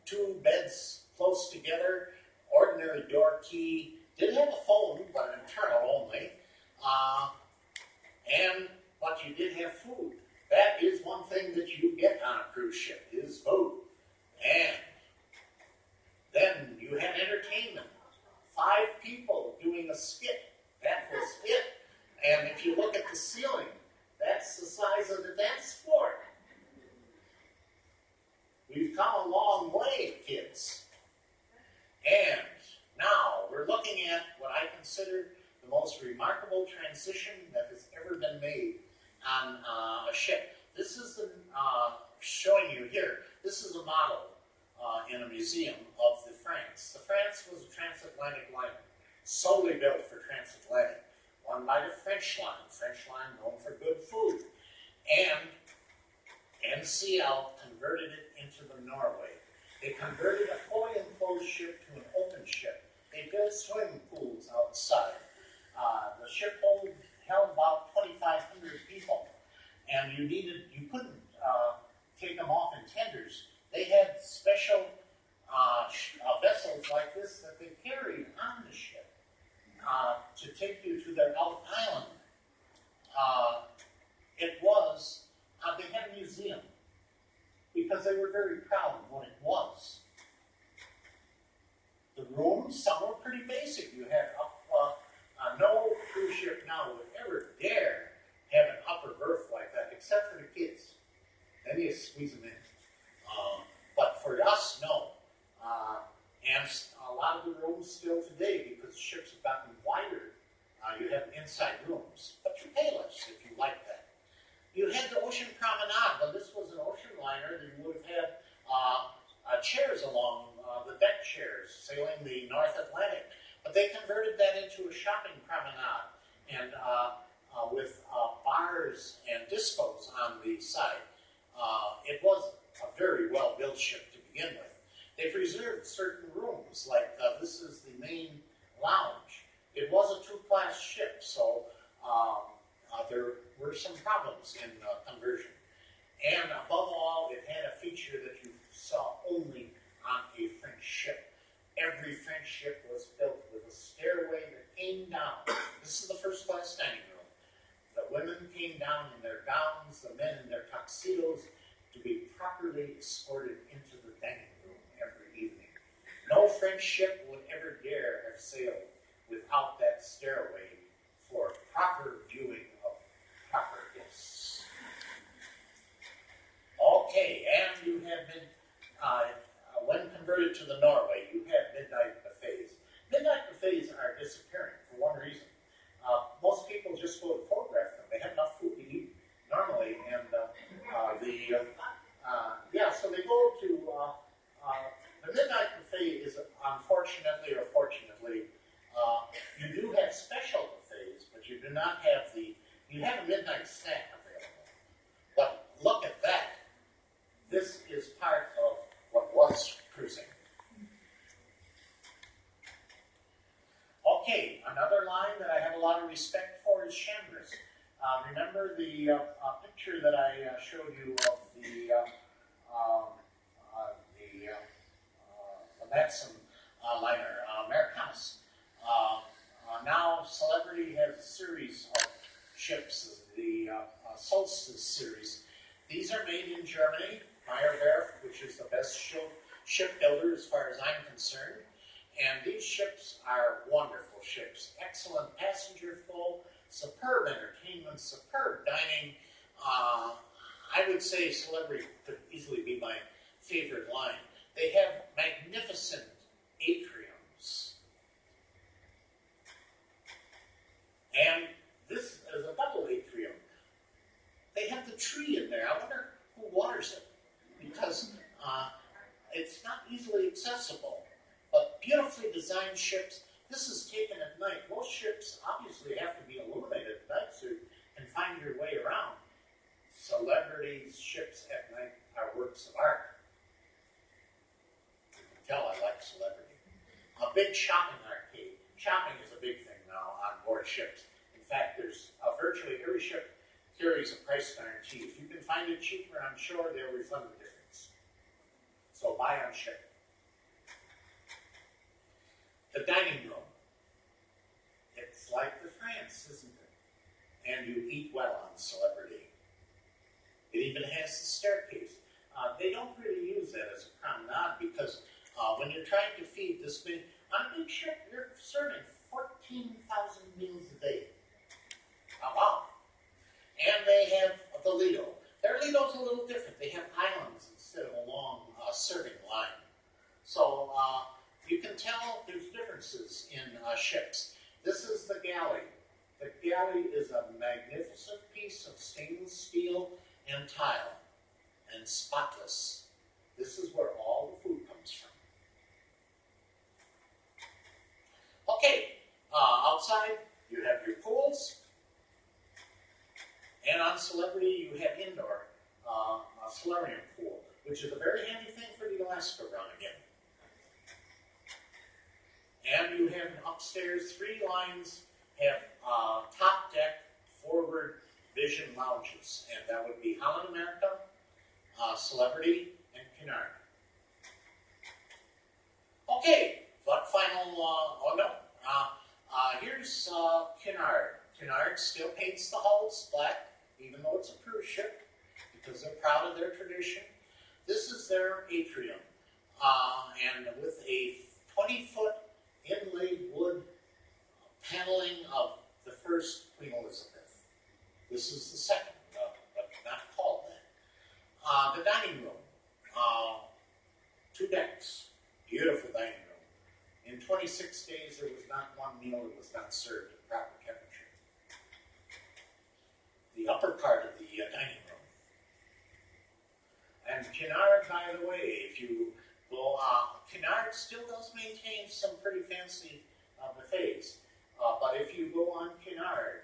Speaker 1: 2 beds close together, ordinary door key. Did have a phone, but internal only. But you did have food. That is one thing that you get on a cruise ship, is food. And then you had entertainment. 5 people doing a skit. That was it. And if you look at the ceiling, that's the size of the dance floor. We've come a long way, kids. And now we're looking at what I consider the most remarkable transition that has ever been made on a ship. This is the showing you here. This is a model in a museum of the France. The France was a transatlantic liner, solely built for transatlantic, won by the French line. French line known for good food. And NCL converted it into the Norway. They converted a fully enclosed ship to an open ship. They built swimming pools outside. The ship held about 2,500 people, and you couldn't take them off in tenders. They had special vessels like this that they carried on the ship to take you to their out island. They had a museum because they were very proud of what it was. The rooms, some were pretty basic. You had no cruise ship now would ever dare have an upper berth like that, except for the kids. Then you squeeze them in. But for us, no. And a lot of the rooms still today, because ships have gotten wider, you have inside rooms. But you pay less if you like that. You had the ocean promenade. When this was an ocean liner, you would have had chairs along the deck chairs sailing the North Atlantic. But they converted that into a shopping promenade, and with bars and discos on the side. It was a very well-built ship to begin with. They preserved certain rooms, like this is the main lounge. It was a 2-class ship, so there were some problems in conversion. And above all, it had a feature that you saw only on a French ship. Every French ship was built with a stairway that came down. This is the first-class dining room. The women came down in their gowns, the men in their tuxedos, to be properly escorted into the dining room every evening. No French ship would ever dare have sailed without that stairway for proper viewing of proper guests. Okay, and you have been, when converted to the Norway, you had midnight buffets. Midnight buffets are disappearing for one reason. Most people just go to photograph them. They have enough food to eat normally, and so they go to the midnight buffet is unfortunately or fortunately, you do have special buffets, but you do not have you have a midnight snack available. But look at that. This is part of what was cruising. Okay, another line that I have a lot of respect for is Chandris. Remember the picture that I showed you of the Matson liner, Americanus. Now Celebrity has a series of ships, the Solstice series. These are made in Germany, Meyerwerft, which is the best shipbuilder as far as I'm concerned. And these ships are wonderful ships. Excellent passenger flow, superb entertainment, superb dining. I would say Celebrity could easily be my favorite line. They have magnificent atriums. And this is a double atrium. They have the tree in there. I wonder daytime ships. This is taken at night. Most ships obviously have to be illuminated at night so you can find your way around. Celebrities' ships at night are works of art. You can tell I like celebrity. A big shopping arcade. Shopping is a big thing now on board ships. In fact, there's virtually every ship carries a price guarantee. If you can find it cheaper on shore, they'll refund the difference. So buy on ship. The dining room. It's like the France, isn't it? And you eat well on Celebrity. It even has the staircase. They don't really use that as a promenade because when you're trying to feed this big, on a big ship, you're serving 14,000 meals a day. Wow. And they have the Lido. Their Lido's a little different. They have islands instead of a long serving line. So you can tell there's differences in ships. This is the galley. The galley is a magnificent piece of stainless steel and tile, and spotless. This is where all the food comes from. Okay, outside you have your pools, and on Celebrity you have indoor solarium pool, which is a very handy thing for the Alaska run again. And you have upstairs, 3 lines have top deck, forward vision lounges, and that would be Holland America, Celebrity, and Cunard. Okay, but final, here's Cunard. Cunard still paints the hulls black, even though it's a cruise ship, because they're proud of their tradition. This is their atrium, and with a 20-foot inlaid wood paneling of the first Queen Elizabeth. This is the second, but not called that. The dining room, 2 decks, beautiful dining room. In 26 days, there was not one meal that was not served at proper temperature. The upper part of the dining room. And Cunard, by the way, if you go, Cunard still does maintain some pretty fancy buffets. But if you go on Cunard,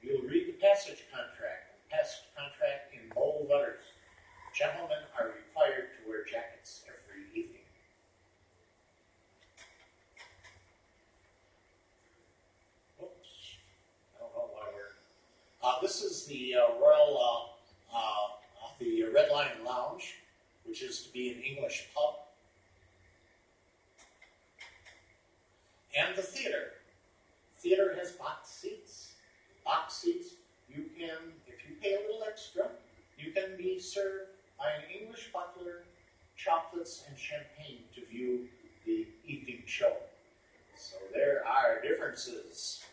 Speaker 1: you'll read the passage contract. The passage contract in bold letters. Gentlemen are required to wear jackets every evening. Oops. I don't know why we're... this is the Royal, the Red Lion Lounge, which is to be an English pub. And the theater. Theater has box seats. Box seats, you can, if you pay a little extra, you can be served by an English butler, chocolates, and champagne to view the evening show. So there are differences.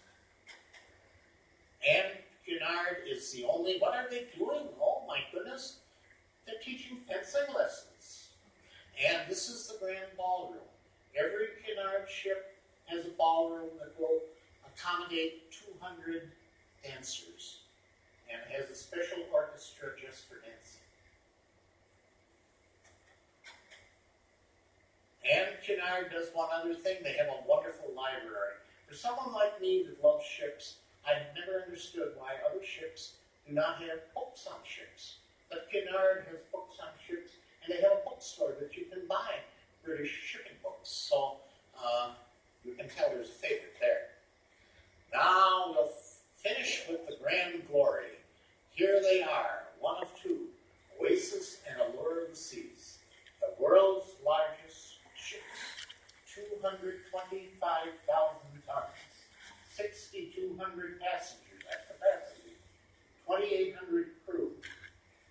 Speaker 1: And Cunard is the only, what are they doing? Oh my goodness. They're teaching fencing lessons. And this is the Grand Ballroom. Every Cunard ship has a ballroom that will accommodate 200 dancers and has a special orchestra just for dancing. And Cunard does one other thing. They have a wonderful library. For someone like me that loves ships, I've never understood why other ships do not have books on ships. But Cunard has books on ships, and they have a bookstore that you can buy British shipping books. So you can tell there's a favorite there. Now we'll finish with the Grand Glory. Here they are, one of 2, Oasis and Allure of the Seas. The world's largest ships, 225,000 tons, 6,200 passengers at capacity, 2,800 crew.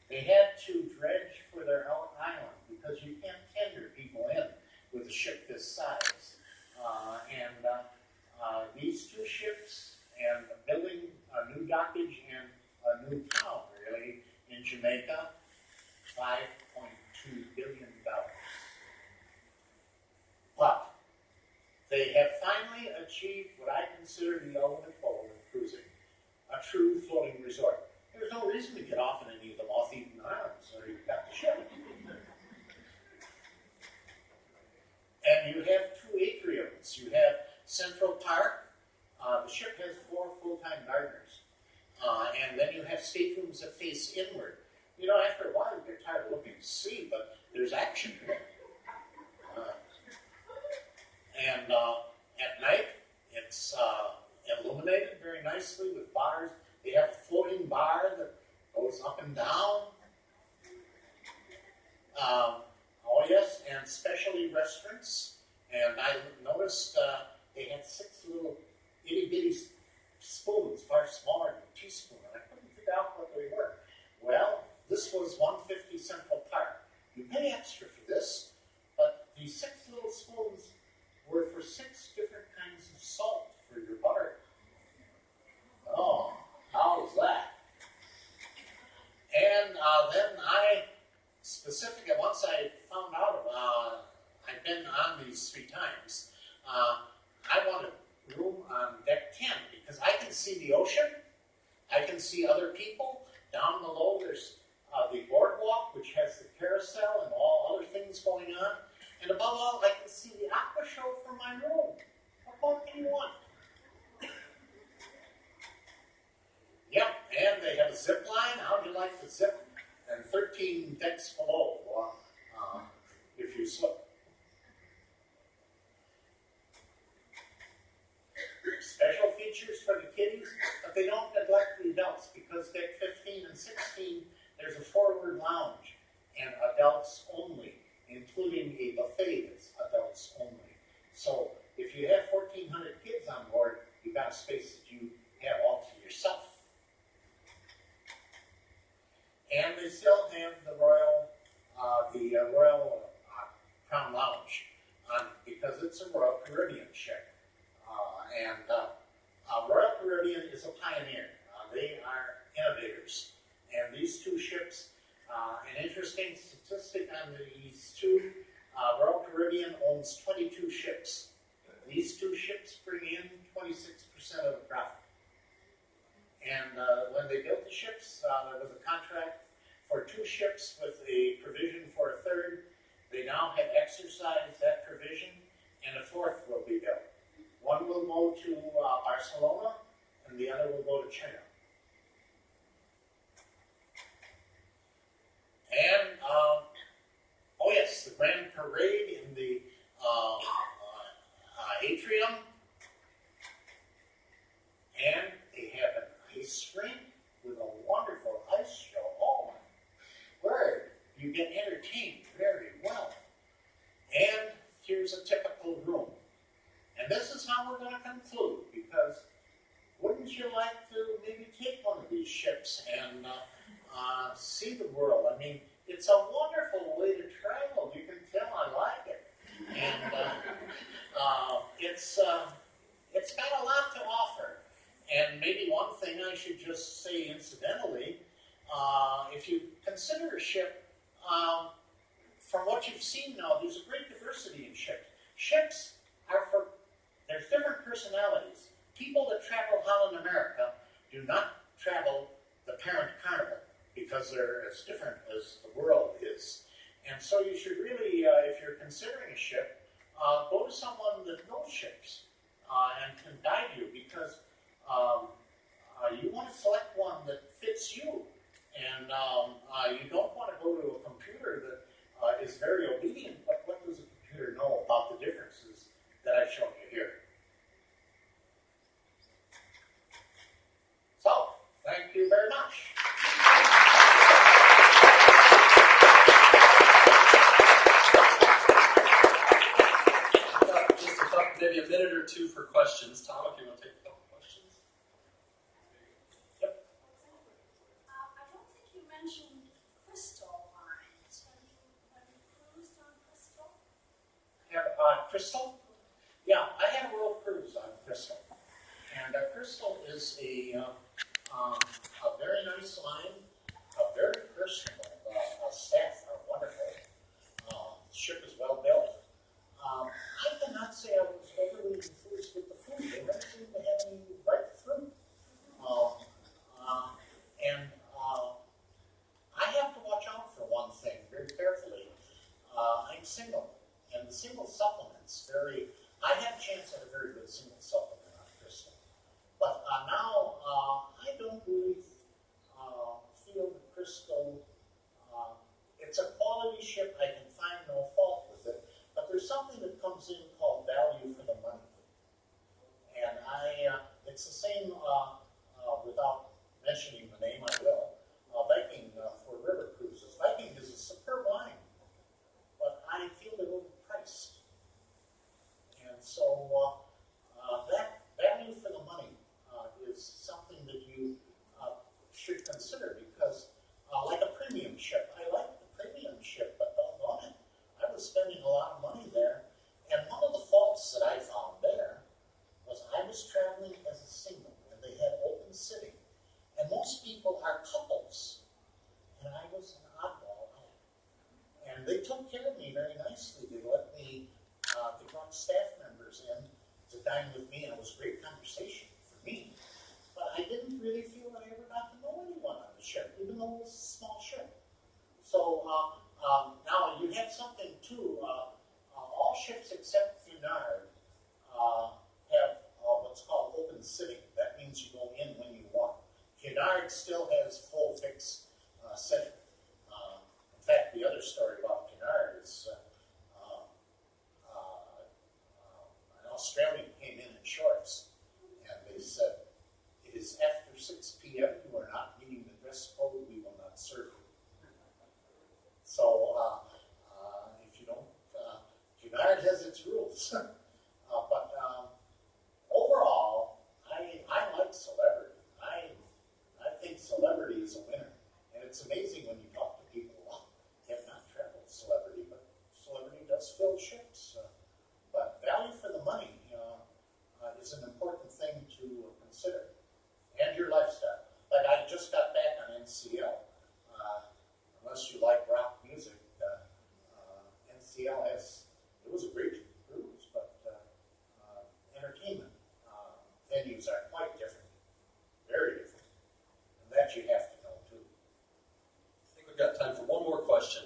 Speaker 1: They had to dredge for their own island because you can't tender people in with a ship this size. These 2 ships and building a new dockage and a new town, really, in Jamaica, $5.2 billion. But they have finally achieved what I consider the ultimate goal in cruising, a true floating resort. There's no reason to get off in any of the moth-eaten islands, or you've got the ship. And you have 2 atriums. You have Central Park. The ship has 4 full-time gardeners. And then you have staterooms that face inward. You know, after a while you get tired of looking to sea, but there's action here. And at night, it's illuminated very nicely with bars. They have a floating bar that goes up and down. Oh yes, and specialty restaurants. And I noticed they had 6 little itty-bitty spoons, far smaller than a teaspoon, and I couldn't figure out what they were. Well, this was 150 Central Park. You pay extra for this, but these 6 little spoons were for 6 different kinds of salt for your butter. Oh, how was that? And then once I found out, I've been on these 3 times, I wanted room on deck 10 because I can see the ocean, I can see other people. Down below there's the boardwalk, which has the carousel and all other things going on. And above all, I can see the aqua show from my room. What more can you want? Yep, and they have a zip line. How'd you like the zip? And 13 decks below if you slip. Special features for the kiddies, but they don't neglect the adults because deck 15 and 16, there's a forward lounge and adults only, including a buffet that's adults only. So if you have 1,400 kids on board, you've got a space that you have all to yourself. And they still have the Royal Crown Lounge because it's a Royal Caribbean ship. Royal Caribbean is a pioneer. They are innovators. And these 2 ships, an interesting statistic on these 2, Royal Caribbean owns 22 ships. These 2 ships bring in 26% of the profit. And when they built the ships, there was a contract for 2 ships with a provision for a 3rd. They now have exercised that provision, and a 4th will be built. One will go to Barcelona, and the other will go to China. And, oh yes, the Grand Parade in the atrium. And they have an ice rink with a wonderful ice show. Oh my word, you get entertained very well. And here's a typical room. And this is how we're going to conclude, because wouldn't you like to maybe take one of these ships and see the world? I mean, it's a wonderful way to travel. You can tell I like it. And it's got a lot to offer. And maybe one thing I should just say incidentally, if you consider a ship, from what you've seen now, there's a great diversity in ships. Ships there's different personalities. People that travel Holland America do not travel the parent carnival because they're as different as the world is. And so you should really, if you're considering a ship, go to someone that knows ships and can guide you, because you want to select one that fits you. And you don't want to go to a computer that is very obedient, but what does a computer know about the differences that I've shown you here? So, thank you very much.
Speaker 2: Just maybe a minute or 2 for questions. Tom, if you want to take a couple questions.
Speaker 1: Yep.
Speaker 3: I don't think you mentioned crystal lines. Have you cruised on crystal?
Speaker 1: Crystal? Yeah, I had a little cruise on Crystal. And Crystal is a very nice line, very personal. Staff are wonderful. The ship is well built. I cannot say I was overly enthused with the food. They never seemed to have me right through. I have to watch out for one thing very carefully. I'm single, and the single supplements I had a chance at a very good single dine with me, and it was a great conversation for me. But I didn't really feel that I ever got to know anyone on the ship, even though it was a small ship. So now you have something too. All ships except Cunard have what's called open sitting. That means you go in when you want. Cunard still has full fixed sitting. In fact, the other story about Cunard is an Australian came in shorts, and they said, "It is after 6 p.m. You are not meeting the dress code. We will not serve you." So if you don't, Cunard has its rules. But overall, I like celebrity. I think celebrity is a winner. And it's amazing when you talk to people who have not traveled celebrity, but celebrity does fill ships. But value for the money is an important thing to consider. And your lifestyle. Like I just got back on NCL. Unless you like rock music, NCL it was a great cruise, but entertainment venues are quite different. Very different. And that you have to know too.
Speaker 2: I think we've got time for one more question.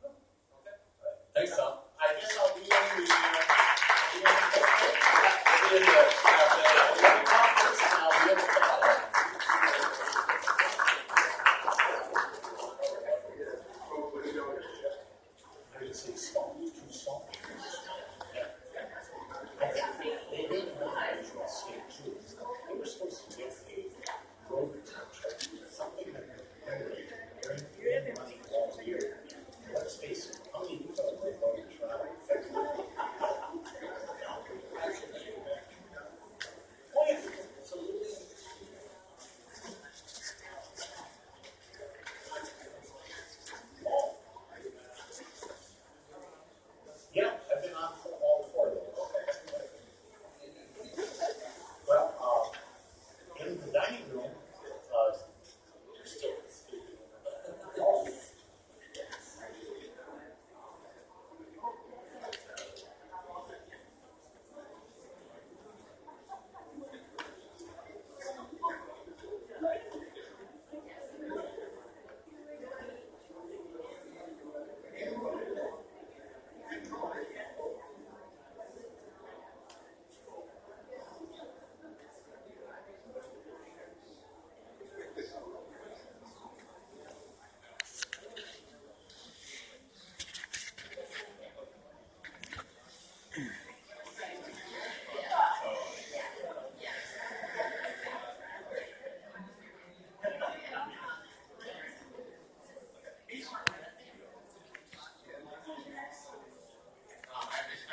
Speaker 2: Okay. Thanks, Tom.
Speaker 1: I guess I'll be in the
Speaker 2: In the cafe.